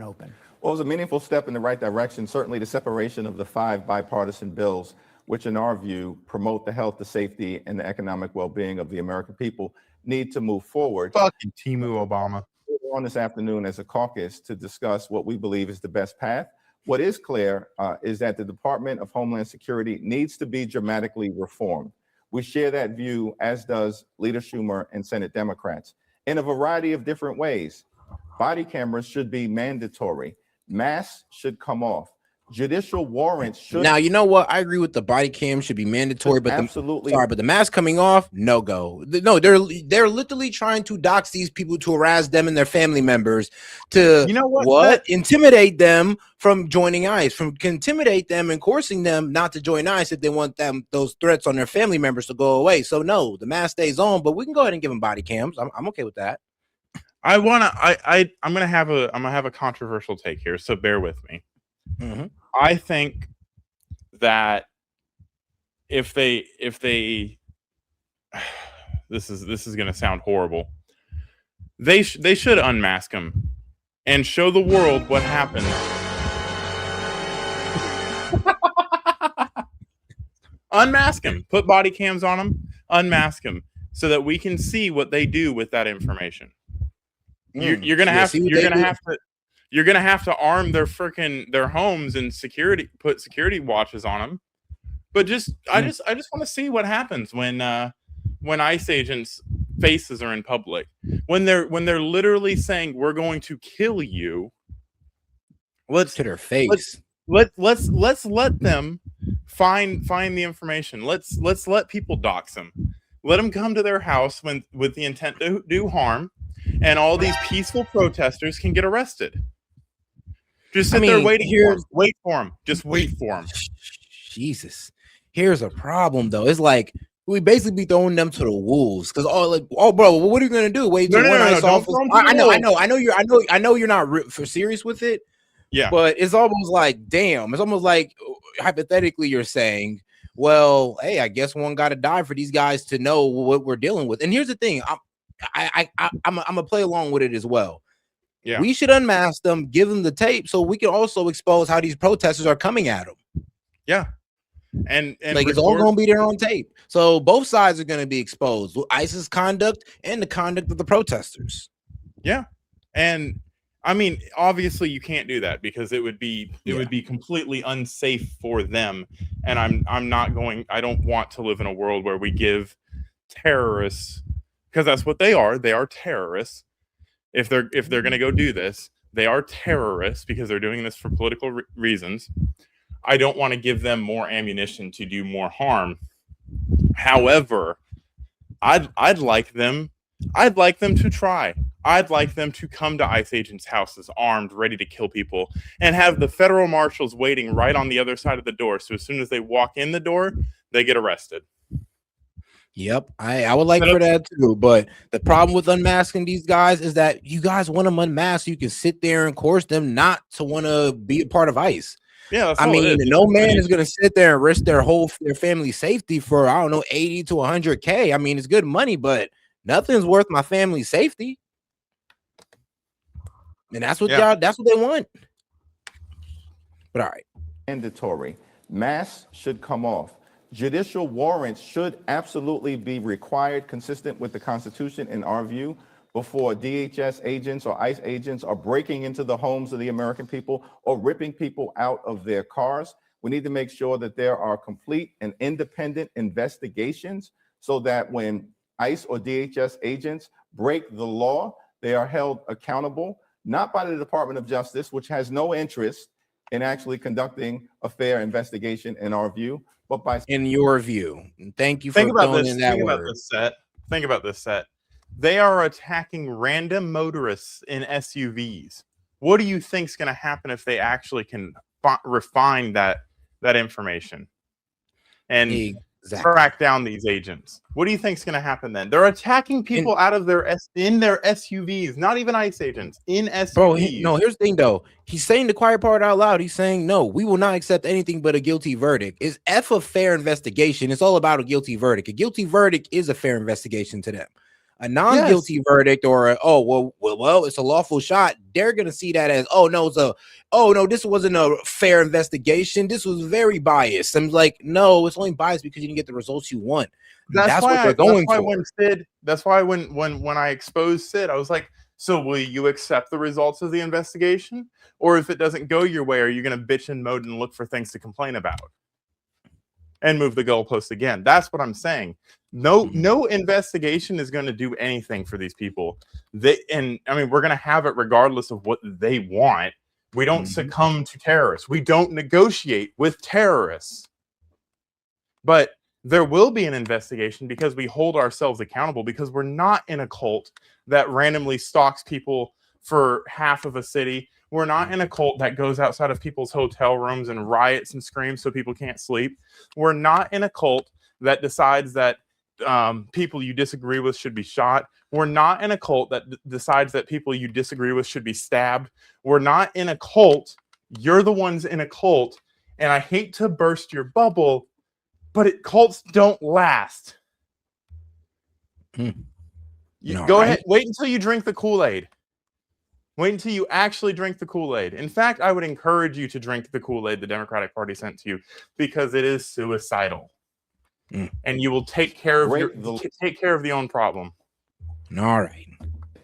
open. Well, it was a meaningful step in the right direction. Certainly the separation of the 5 bipartisan bills, which in our view promote the health, the safety, and the economic well-being of the American people, need to move forward. Fucking Timu Obama. We're on this afternoon as a caucus to discuss what we believe is the best path. What is clear is that the Department of Homeland Security needs to be dramatically reformed. We share that view, as does Leader Schumer and Senate Democrats, in a variety of different ways. Body cameras should be mandatory. Masks should come off. Judicial warrants should. Now, you know what? I agree with the body cam should be mandatory, but absolutely. But the mask coming off, no go. No, they're literally trying to dox these people, to harass them and their family members, to intimidate them from joining ICE, intimidate them and coercing them not to join ICE if they want those threats on their family members to go away. So no, the mask stays on, but we can go ahead and give them body cams. I'm okay with that. I'm gonna have a controversial take here, so bear with me. Mm-hmm. I think that if they this is gonna sound horrible, they should unmask them and show the world what happened. Unmask them, put body cams on them, unmask them, so that we can see what they do with that information. You're gonna have to arm their homes and put security watches on them. But I just want to see what happens when ICE agents' faces are in public, when they're literally saying we're going to kill you. Let's to their face. Let's let them find the information. Let's let people dox them. Let them come to their house with the intent to do harm. And all these peaceful protesters can get arrested. Just sit there waiting for them. Wait for them. Just wait for them. Jesus. Here's a problem, though. It's like we basically be throwing them to the wolves. Because bro, what are you gonna do? Wait till one ICE officer. I know you're not for serious with it. Yeah. But it's almost like, damn. It's almost like hypothetically you're saying, well, hey, I guess one got to die for these guys to know what we're dealing with. And here's the thing. I'm gonna play along with it as well. Yeah, we should unmask them, give them the tape, so we can also expose how these protesters are coming at them. Yeah, and like it's all gonna be there on tape, so both sides are gonna be exposed: ICE's conduct and the conduct of the protesters. Yeah, and I mean, obviously, you can't do that because it would be completely unsafe for them. And I don't want to live in a world where we give terrorists. Because that's what they are. They are terrorists. If they're going to go do this, they are terrorists because they're doing this for political reasons. I don't want to give them more ammunition to do more harm. However, I'd like them to try. I'd like them to come to ICE agents' houses armed, ready to kill people, and have the federal marshals waiting right on the other side of the door. So as soon as they walk in the door, they get arrested. Yep, I would like for that too. But the problem with unmasking these guys is that you guys want them unmasked so you can sit there and coerce them not to want to be a part of ICE. Yeah, I mean, no man is going to sit there and risk their family safety for, I don't know, 80 to 100K. I mean, it's good money, but nothing's worth my family's safety. And that's what that's what they want. But all right. Mandatory. Masks should come off. Judicial warrants should absolutely be required, consistent with the Constitution, in our view, before DHS agents or ICE agents are breaking into the homes of the American people or ripping people out of their cars. We need to make sure that there are complete and independent investigations so that when ICE or DHS agents break the law, they are held accountable, not by the Department of Justice, which has no interest in actually conducting a fair investigation, in our view, but by in your view. Thank you for throwing in that word. Think about this set. They are attacking random motorists in SUVs. What do you think is going to happen if they actually can refine that information and track down these agents? What do you think is going to happen then? They're attacking people out of in their SUVs, not even ICE agents, in SUVs. Bro, here's the thing though. He's saying the quiet part out loud. He's saying, no, we will not accept anything but a guilty verdict. Is F a fair investigation? It's all about a guilty verdict. A guilty verdict is a fair investigation to them. A non-guilty verdict or it's a lawful shot, they're gonna see that as this wasn't a fair investigation. This was very biased. I'm like, no, it's only biased because you didn't get the results you want. That's what they're going for. That's why when I exposed Sid, I was like, so will you accept the results of the investigation? Or if it doesn't go your way, are you gonna bitch and moan and look for things to complain about? And move the goalpost again. That's what I'm saying. No investigation is going to do anything for these people. We're going to have it regardless of what they want. We don't succumb to terrorists. We don't negotiate with terrorists. But there will be an investigation because we hold ourselves accountable, because we're not in a cult that randomly stalks people for half of a city. We're not in a cult that goes outside of people's hotel rooms and riots and screams so people can't sleep. We're not in a cult that decides that people you disagree with should be shot. We're not in a cult that decides that people you disagree with should be stabbed. We're not in a cult. You're the ones in a cult. And I hate to burst your bubble, but cults don't last. Go ahead. Wait until you drink the Kool-Aid. Wait until you actually drink the Kool-Aid. In fact, I would encourage you to drink the Kool-Aid the Democratic Party sent to you, because it is suicidal. And you will take care of the own problem. All right.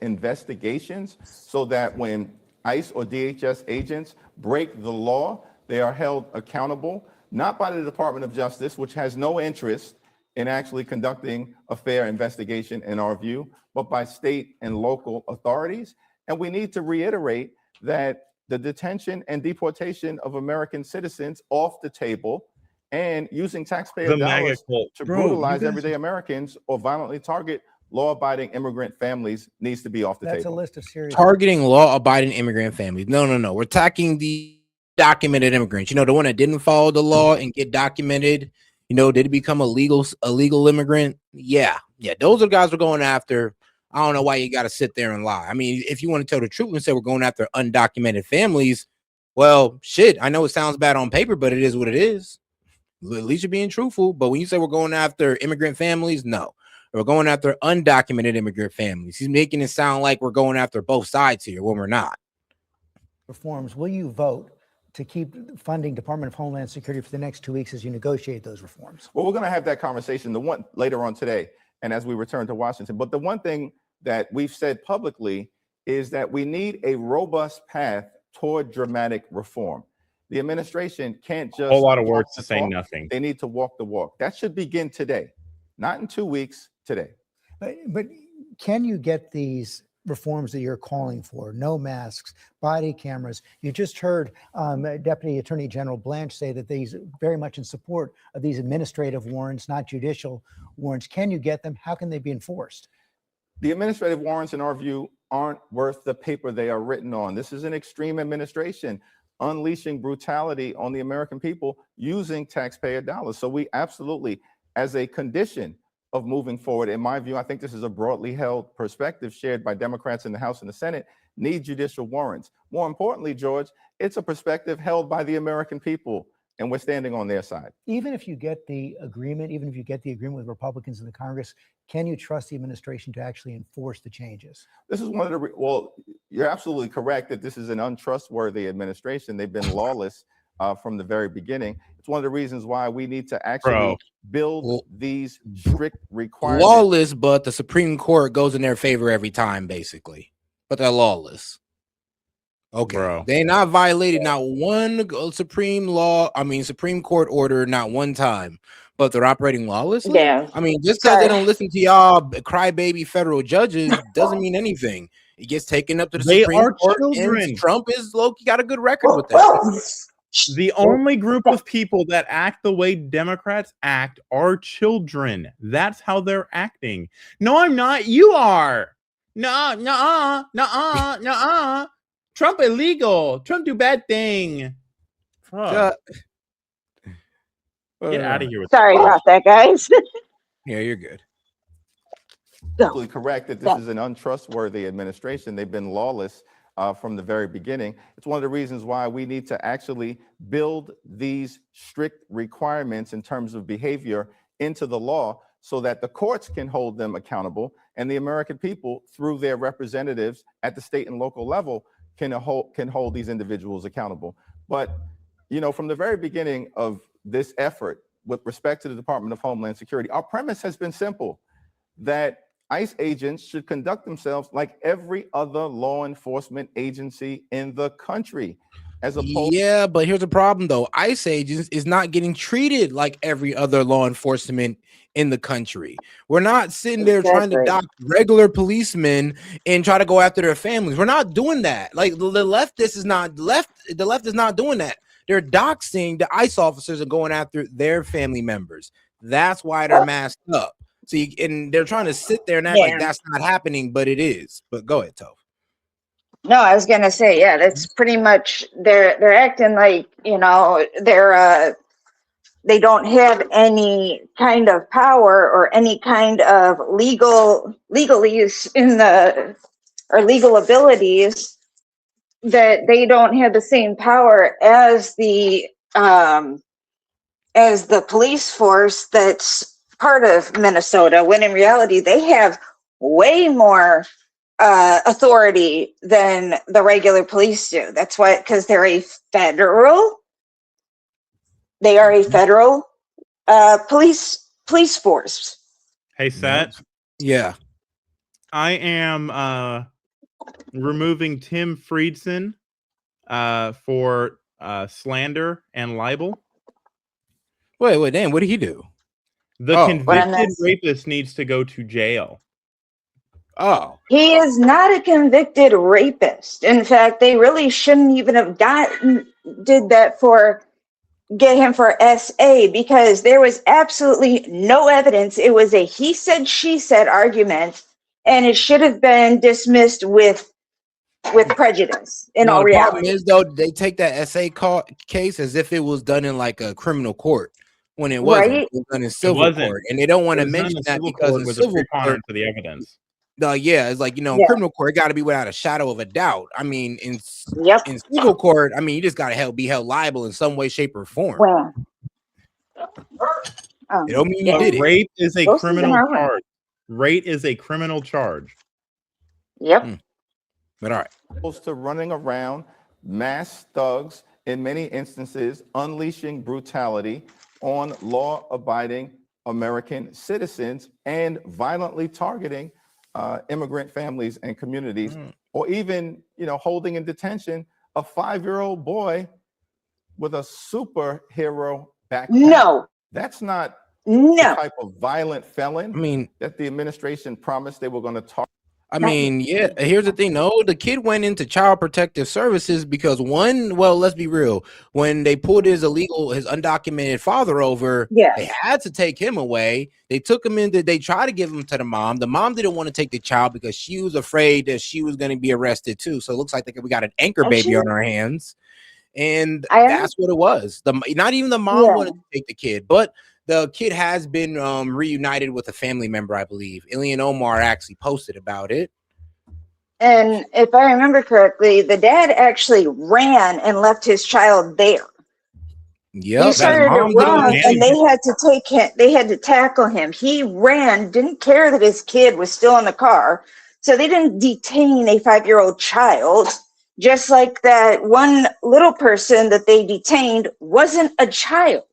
Investigations so that when ICE or DHS agents break the law, they are held accountable, not by the Department of Justice, which has no interest in actually conducting a fair investigation in our view, but by state and local authorities. And we need to reiterate that the detention and deportation of American citizens off the table and using taxpayer dollars to brutalize everyday Americans or violently target law-abiding immigrant families needs to be off the table. That's a list of serious. Targeting law-abiding immigrant families. No. We're attacking the documented immigrants. The one that didn't follow the law and get documented. Did it become a legal immigrant? Yeah. Those are the guys we're going after. I don't know why you got to sit there and lie. I mean, if you want to tell the truth and say we're going after undocumented families, well, shit, I know it sounds bad on paper, but it is what it is. At least you're being truthful. But when you say we're going after immigrant families, no. We're going after undocumented immigrant families. He's making it sound like we're going after both sides here when we're not. Reforms. Will you vote to keep funding Department of Homeland Security for the next 2 weeks as you negotiate those reforms? Well, we're going to have that conversation later on today and as we return to Washington. But the one thing that we've said publicly is that we need a robust path toward dramatic reform. The administration can't just a whole lot of words to say nothing. They need to walk the walk. That should begin today, not in 2 weeks, today. But can you get these reforms that you're calling for? No masks, body cameras. You just heard Deputy Attorney General Blanche say that he's very much in support of these administrative warrants, not judicial warrants. Can you get them? How can they be enforced? The administrative warrants, in our view, aren't worth the paper they are written on. This is an extreme administration unleashing brutality on the American people using taxpayer dollars. So we absolutely, as a condition of moving forward, in my view, I think this is a broadly held perspective shared by Democrats in the House and the Senate, need judicial warrants. More importantly, George, it's a perspective held by the American people, and we're standing on their side. Even if you get the agreement, with Republicans in the Congress, can you trust the administration to actually enforce the changes? This is one of the, well, you're absolutely correct that this is an untrustworthy administration. They've been lawless from the very beginning. It's one of the reasons why we need to actually build these strict requirements. Lawless, but the Supreme Court goes in their favor every time, basically. But they're lawless. Okay, they not violated not one Supreme Court order, not one time, but they're operating lawlessly. Yeah. I mean, just because they don't listen to y'all crybaby federal judges doesn't mean anything. It gets taken up to the Supreme Court. And Trump is low-key got a good record with that. The only group of people that act the way Democrats act are children. That's how they're acting. No, I'm not. You are. No. Trump illegal. Trump do bad thing. Get out of here. Sorry about that, guys. Yeah, you're good. Absolutely correct that this is an untrustworthy administration. They've been lawless from the very beginning. It's one of the reasons why we need to actually build these strict requirements in terms of behavior into the law so that the courts can hold them accountable and the American people, through their representatives at the state and local level, can hold these individuals accountable. But, you know, from the very beginning of this effort with respect to the Department of Homeland Security, our premise has been simple, that ICE agents should conduct themselves like every other law enforcement agency in the country. Yeah, but here's the problem though. ICE agents is not getting treated like every other law enforcement in the country. We're not sitting there trying to dock regular policemen and try to go after their families. We're not doing that. Like the left is not doing that. They're doxing the ICE officers and going after their family members. That's why they're masked up. So and they're trying to sit there and act like that's not happening, but it is. But go ahead, Toph. No, I was gonna say, yeah, that's pretty much they're acting like, you know, they don't have any kind of power or any kind of legalese in the or legal abilities, that they don't have the same power as the police force that's part of Minnesota, when in reality they have way more authority than the regular police do. That's why, because they are a federal police force. Hey, Seth. Yeah. I am removing Tim Friedson for slander and libel. Wait, damn, what did he do? The convicted rapist needs to go to jail. Oh. He is not a convicted rapist. In fact, they really shouldn't even have get him for SA, because there was absolutely no evidence. It was a he said, she said argument, and it should have been dismissed with prejudice in all reality. The problem is, though, they take that SA case as if it was done in like a criminal court, when it wasn't. Right? It was done in civil court, and they don't want to mention that because it was a preponderance of the evidence. Yeah, it's like, you know, criminal court, it got to be without a shadow of a doubt. I mean, in civil court, I mean, you just got to be held liable in some way, shape, or form. Well, it don't mean you did it. Rape is a criminal charge. Rape is a criminal charge. Yep. But all right. Opposed to running around, mass thugs, in many instances, unleashing brutality on law-abiding American citizens and violently targeting immigrant families and communities, or even, you know, holding in detention a 5-year-old boy with a superhero backpack. No, that's not the type of violent felon that the administration promised they were going to target. I mean, yeah, here's the thing. No, the kid went into Child Protective Services because let's be real. When they pulled his undocumented father over, they had to take him away. They took him they tried to give him to the mom. The mom didn't want to take the child because she was afraid that she was going to be arrested too. So it looks like we got an anchor baby on our hands. And that's what it was. Not even the mom wanted to take the kid, but the kid has been reunited with a family member, I believe. Ilian Omar actually posted about it. And if I remember correctly, the dad actually ran and left his child there. Yeah, he started to run, and they had to take him. They had to tackle him. He ran, didn't care that his kid was still in the car, so they didn't detain a 5-year-old child. Just like that one little person that they detained wasn't a child.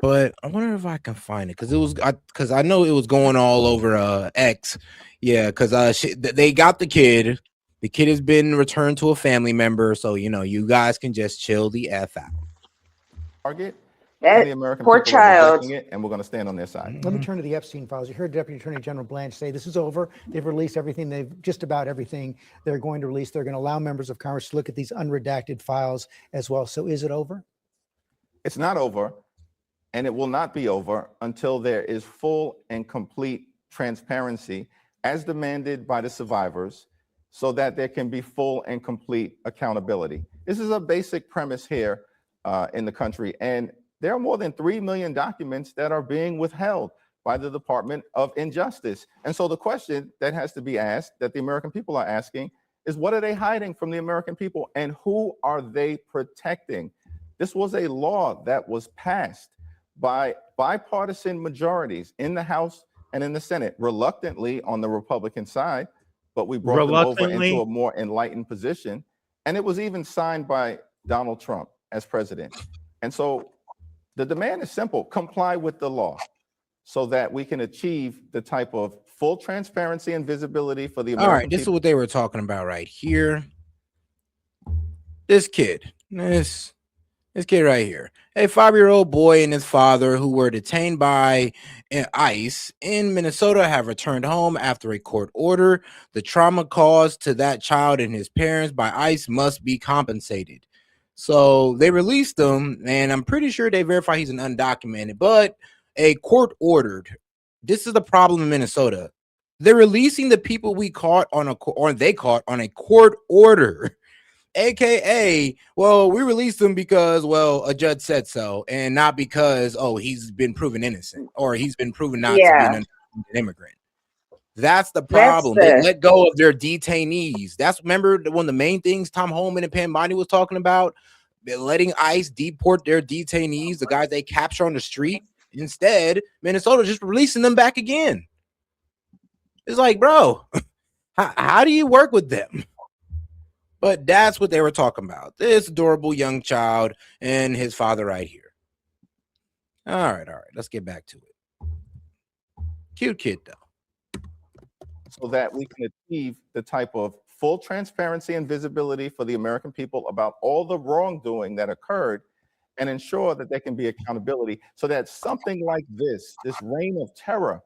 But I wonder if I can find it, because I know it was going all over X. Yeah, because they got the kid. The kid has been returned to a family member, so you know you guys can just chill the F out. Target. That the American poor people are child. rejecting it, and we're going to stand on their side. Let me turn to the Epstein files. You heard Deputy Attorney General Blanche say this is over. They've released everything. Just about everything they're going to release. They're going to allow members of Congress to look at these unredacted files as well. So is it over? It's not over, and it will not be over until there is full and complete transparency as demanded by the survivors, so that there can be full and complete accountability. This is a basic premise here in the country, and there are more than 3 million documents that are being withheld by the Department of Injustice. And so the question that has to be asked, that the American people are asking, is what are they hiding from the American people, and who are they protecting? This was a law that was passed by bipartisan majorities in the House and in the Senate, reluctantly on the Republican side, but we brought them over into a more enlightened position. And it was even signed by Donald Trump as president. And so the demand is simple: comply with the law so that we can achieve the type of full transparency and visibility for the American All right, this is what they were talking about right here. This kid, this kid right here, a 5-year-old boy and his father who were detained by ICE in Minnesota have returned home after a court order. The trauma caused to that child and his parents by ICE must be compensated. So they released him, and I'm pretty sure they verify he's an undocumented, but a court ordered. This is the problem in Minnesota. They're releasing the people we caught on a court order. AKA, well, we released him because, well, a judge said so, and not because, oh, he's been proven innocent or he's been proven not to be an immigrant. That's the problem. They let go of their detainees. That's, remember, one of the main things Tom Holman and Pam Bondi was talking about, letting ICE deport their detainees, the guys they capture on the street. Instead, Minnesota just releasing them back again. It's like, bro, how do you work with them? But that's what they were talking about. This adorable young child and his father right here. All right. Let's get back to it. Cute kid, though. So that we can achieve the type of full transparency and visibility for the American people about all the wrongdoing that occurred, and ensure that there can be accountability so that something like this reign of terror,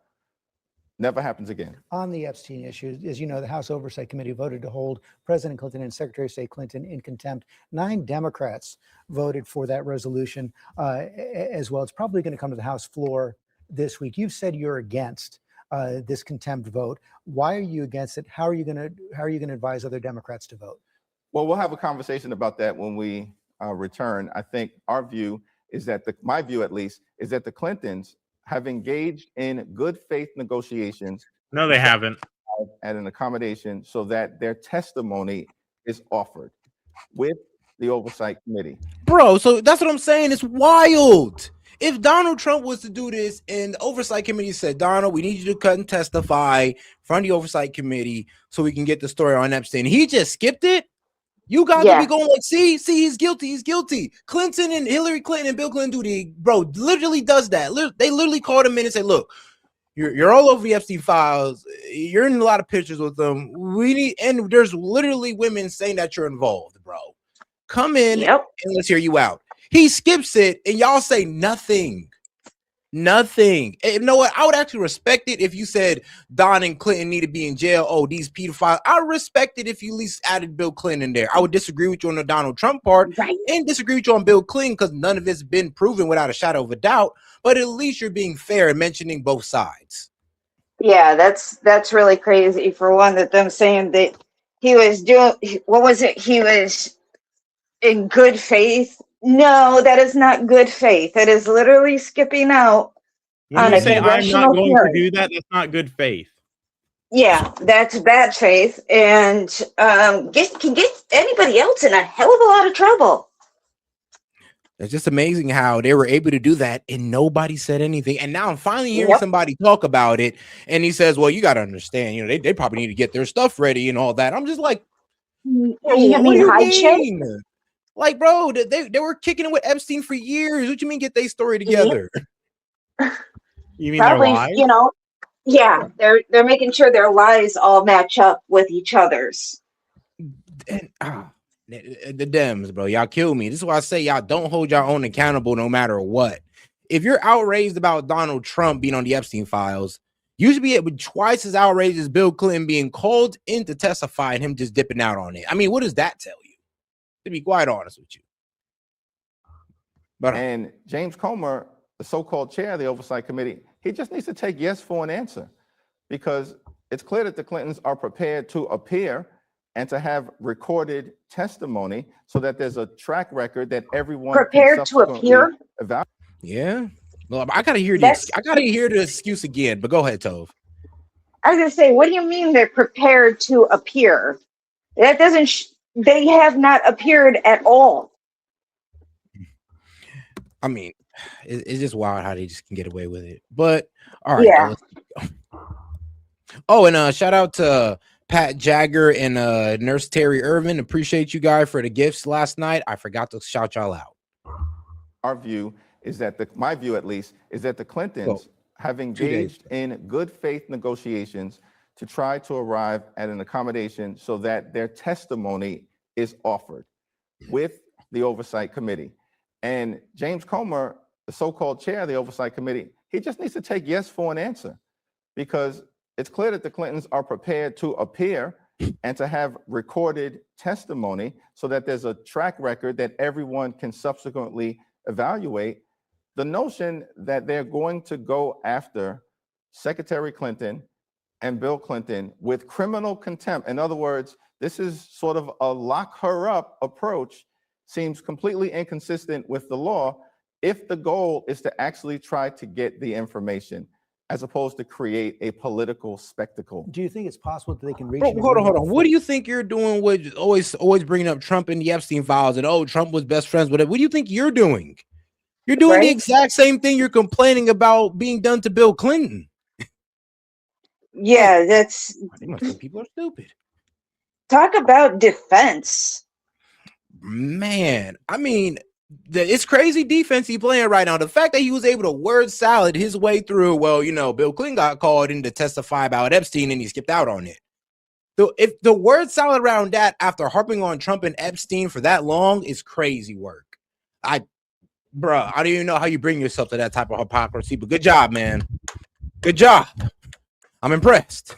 never happens again. On the Epstein issue, as you know, the House Oversight Committee voted to hold President Clinton and Secretary of State Clinton in contempt. 9 Democrats voted for that resolution as well. It's probably going to come to the House floor this week. You've said you're against this contempt vote. Why are you against it? How are you going to advise other Democrats to vote? Well, we'll have a conversation about that when we return. I think our view is that my view, at least, is that the Clintons have engaged in good faith negotiations. No, they haven't. At an accommodation so that their testimony is offered with the Oversight Committee. Bro, so that's what I'm saying. It's wild. If Donald Trump was to do this and the Oversight Committee said, Donald, we need you to cut and testify from the Oversight Committee so we can get the story on Epstein. He just skipped it. You got to be going like, see, he's guilty. Clinton and Hillary Clinton and Bill Clinton literally does that. They literally called him in and say, look, you're all over the Epstein files. You're in a lot of pictures with them. And there's literally women saying that you're involved, bro. Come in and let's hear you out. He skips it and y'all say nothing. Nothing. And you know what? I would actually respect it if you said Don and Clinton need to be in jail. Oh, these pedophiles. I would respect it if you at least added Bill Clinton in there. I would disagree with you on the Donald Trump part and disagree with you on Bill Clinton because none of it's been proven without a shadow of a doubt. But at least you're being fair and mentioning both sides. Yeah, that's really crazy. For one, that them saying that he was doing, what was it? He was in good faith. No, that is not good faith. That is literally skipping out when on you a say I'm not going hearing. to do that, that's not good faith. Yeah, that's bad faith, and can get anybody else in a hell of a lot of trouble. It's just amazing how they were able to do that and nobody said anything. And now I'm finally hearing somebody talk about it. And he says, well, you got to understand, you know, they probably need to get their stuff ready and all that. I'm just like, what do you mean? Like, bro, they were kicking it with Epstein for years. What you mean get their story together? You mean probably, their lies? You know, they're making sure their lies all match up with each other's. And the Dems, bro, y'all kill me. This is why I say y'all don't hold your own accountable no matter what. If you're outraged about Donald Trump being on the Epstein files, you should be twice as outraged as Bill Clinton being called in to testify and him just dipping out on it. I mean, what does that tell you? To be quite honest with you. But and James Comer, the so-called chair of the Oversight Committee, he just needs to take yes for an answer, because it's clear that the Clintons are prepared to appear and to have recorded testimony so that there's a track record that everyone prepared to appear. Yeah. Well, I gotta hear the excuse again, but go ahead, Tove. I was gonna say, what do you mean they're prepared to appear? That doesn't. They have not appeared at all. I mean, it's just wild how they just can get away with it. But all right, Yeah. oh, and shout out to Pat Jagger and Nurse Terry Irvin. Appreciate you guys for the gifts last night. I forgot to shout y'all out. Our view is that my view at least is that the Clintons have engaged in good faith negotiations to try to arrive at an accommodation so that their testimony is offered with the Oversight Committee. And James Comer, the so-called chair of the Oversight Committee, he just needs to take yes for an answer, because it's clear that the Clintons are prepared to appear and to have recorded testimony so that there's a track record that everyone can subsequently evaluate. The notion that they're going to go after Secretary Clinton and Bill Clinton with criminal contempt, in other words, this is sort of a lock her up approach, seems completely inconsistent with the law if the goal is to actually try to get the information, as opposed to create a political spectacle. Do you think it's possible that they can reach? Hold on. What do you think you're doing with always bringing up Trump and the Epstein files and Trump was best friends with it? What do you think you're doing? You're doing the exact same thing you're complaining about being done to Bill Clinton. Yeah, that's. They must think people are stupid. Talk about defense. Man, I mean, it's crazy defense he's playing right now. The fact that he was able to word salad his way through, Bill Clinton got called in to testify about Epstein and he skipped out on it. So if the word salad around that after harping on Trump and Epstein for that long is crazy work. I don't even know how you bring yourself to that type of hypocrisy, but good job, man. Good job. I'm impressed.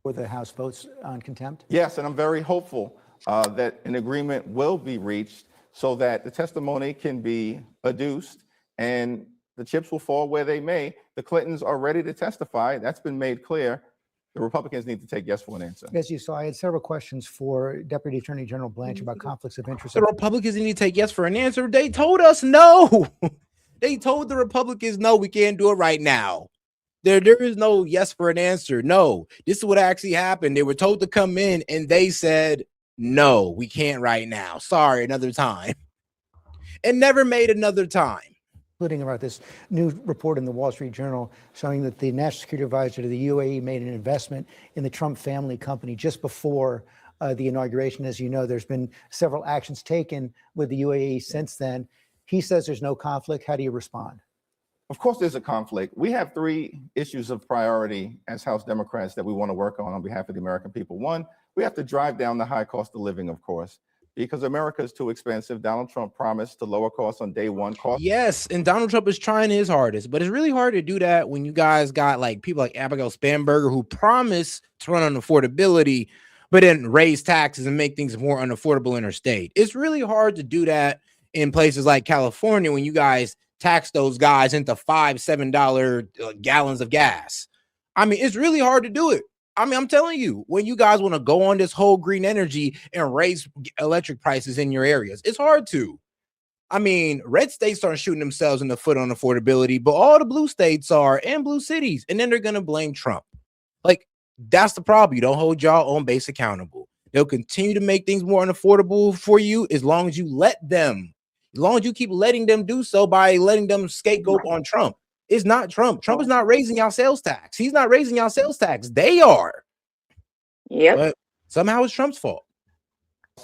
For the House votes on contempt? Yes, and I'm very hopeful that an agreement will be reached so that the testimony can be adduced and the chips will fall where they may. The Clintons are ready to testify. That's been made clear. The Republicans need to take yes for an answer. As you saw, I had several questions for Deputy Attorney General Blanche about conflicts of interest. The Republicans need to take yes for an answer. They told us no. They told the Republicans, no, we can't do it right now. There is no yes for an answer. No, this is what actually happened. They were told to come in and they said, no, we can't right now. Sorry, another time. And never made another time. Including about this new report in the Wall Street Journal showing that the National Security Advisor to the UAE made an investment in the Trump family company just before the inauguration. As you know, there's been several actions taken with the UAE since then. He says there's no conflict. How do you respond? Of course, there's a conflict. We have three issues of priority as House Democrats that we want to work on behalf of the American people. One, we have to drive down the high cost of living, of course, because America is too expensive. Donald Trump promised to lower costs on day one. Yes, and Donald Trump is trying his hardest, but it's really hard to do that when you guys got like people like Abigail Spanberger who promise to run on affordability, but then raise taxes and make things more unaffordable in our state. It's really hard to do that in places like California when you guys tax those guys into $5-7 gallons of gas. I mean, it's really hard to do it. I mean, I'm telling you, when you guys want to go on this whole green energy and raise electric prices in your areas, it's hard to. I mean, red states aren't shooting themselves in the foot on affordability, but all the blue states are and blue cities, and then they're going to blame Trump. Like, that's the problem. You don't hold y'all own base accountable. They'll continue to make things more unaffordable for you as long as you let them. As long as you keep letting them do so by letting them scapegoat on Trump. It's not Trump. Trump is not raising y'all sales tax. He's not raising y'all sales tax. They are. Yep. But somehow it's Trump's fault.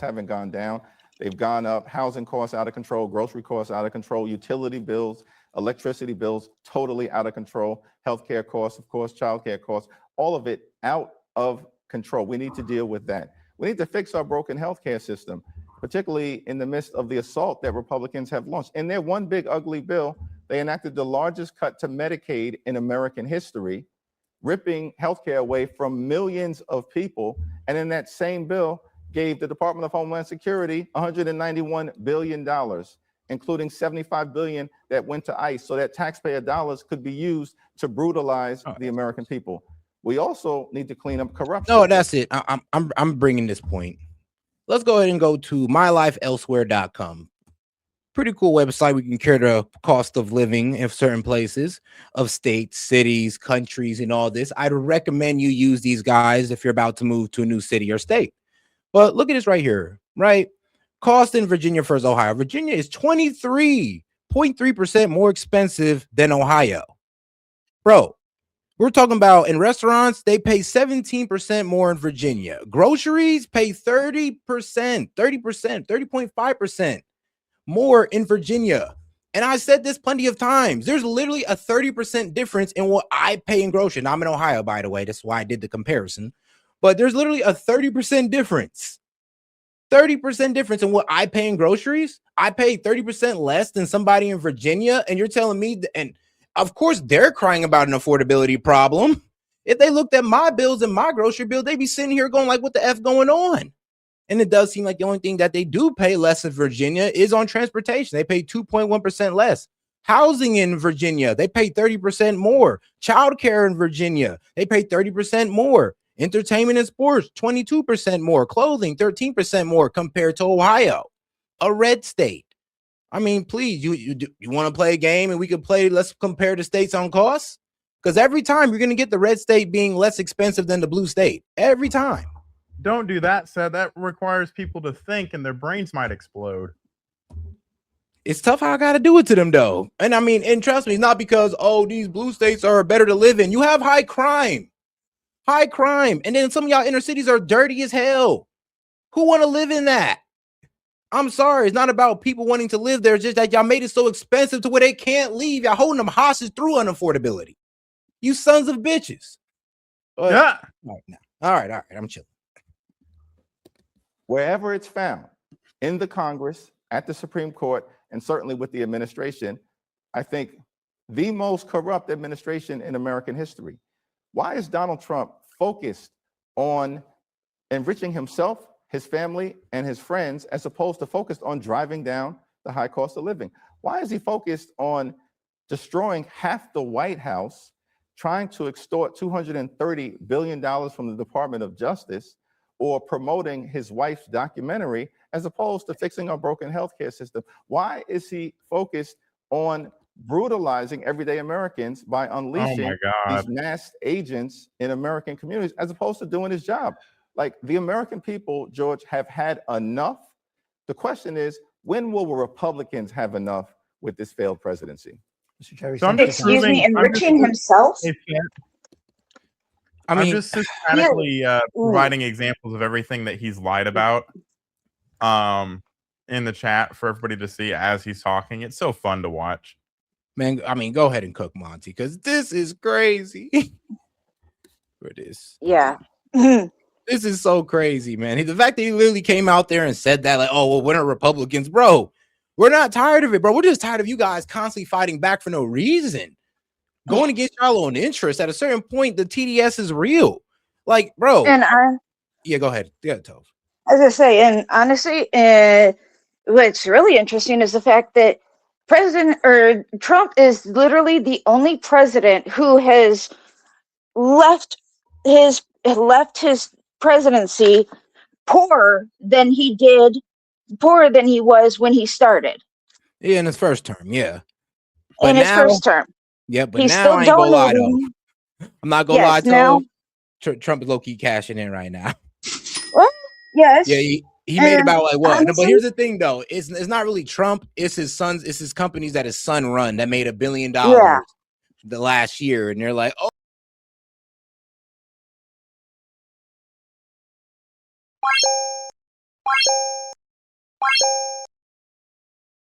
Haven't gone down. They've gone up. Housing costs out of control. Grocery costs out of control. Utility bills, electricity bills, totally out of control. Healthcare costs, of course, childcare costs, all of it out of control. We need to deal with that. We need to fix our broken healthcare system, particularly in the midst of the assault that Republicans have launched. In their one big ugly bill, they enacted the largest cut to Medicaid in American history, ripping healthcare away from millions of people. And in that same bill, gave the Department of Homeland Security $191 billion, including $75 billion that went to ICE, so that taxpayer dollars could be used to brutalize the American people. We also need to clean up corruption. No, that's it. I'm bringing this point. Let's go ahead and go to mylifeelsewhere.com. Pretty cool website. We can compare the cost of living in certain places of states, cities, countries, and all this. I'd recommend you use these guys if you're about to move to a new city or state. But look at this right here, right? Cost in Virginia versus Ohio. Virginia is 23 0.3% more expensive than Ohio. Bro, we're talking about in restaurants, they pay 17% more in Virginia. Groceries pay 30%, 30.5% more in Virginia. And I said this plenty of times. There's literally a 30% difference in what I pay in groceries. Now, I'm in Ohio, by the way. That's why I did the comparison. But there's literally a 30% difference. 30% difference in what I pay in groceries. I pay 30% less than somebody in Virginia. And you're telling me, and of course, they're crying about an affordability problem. If they looked at my bills and my grocery bill, they'd be sitting here going like, what the F going on? And it does seem like the only thing that they do pay less in Virginia is on transportation. They pay 2.1% less. Housing in Virginia, they pay 30% more. Childcare in Virginia, they pay 30% more. Entertainment and sports, 22% more. Clothing, 13% more compared to Ohio, a red state. I mean, please, you want to play a game and we could play, let's compare the states on costs? Because every time you're going to get the red state being less expensive than the blue state. Every time. Don't do that, Seth. That requires people to think and their brains might explode. It's tough how I got to do it to them, though. And I mean, and trust me, it's not because, oh, these blue states are better to live in. You have high crime. High crime. And then some of y'all inner cities are dirty as hell. Who want to live in that? I'm sorry. It's not about people wanting to live there. It's just that y'all made it so expensive to where they can't leave. Y'all holding them hostage through unaffordability. You sons of bitches. Yeah. All right. I'm chilling. Wherever it's found, in the Congress, at the Supreme Court, and certainly with the administration, I think the most corrupt administration in American history. Why is Donald Trump focused on enriching himself, his family, and his friends, as opposed to focused on driving down the high cost of living? Why is he focused on destroying half the White House, trying to extort $230 billion from the Department of Justice, or promoting his wife's documentary, as opposed to fixing our broken healthcare system? Why is he focused on brutalizing everyday Americans by unleashing these masked agents in American communities, as opposed to doing his job? Like, the American people, George, have had enough. The question is, when will Republicans have enough with this failed presidency? Mr. Jerry, So Excuse me, enriching himself? I'm just systematically providing examples of everything that he's lied about in the chat for everybody to see as he's talking. It's so fun to watch. Man, I mean, go ahead and cook, Monty, because this is crazy. For this. Yeah. This is so crazy, man. The fact that he literally came out there and said that, like, oh, well, when are Republicans? Bro, we're not tired of it, bro. We're just tired of you guys constantly fighting back for no reason. Going against y'all own interest. At a certain point, the TDS is real. Like, bro. And yeah, go ahead. Yeah, Toph. As I say, and honestly, what's really interesting is the fact that Trump is literally the only president who has left his presidency poorer than he was when he started. Yeah, in his first term, yeah. But in his first term. Yeah, but he's now I ain't gonna lie though. I'm not gonna lie, now, Trump is low-key cashing in right now. What? Yes. Yeah, he made about like what? Honestly, but here's the thing though, it's not really Trump, it's his companies that his son run that made $1 billion the last year, and they're like, oh,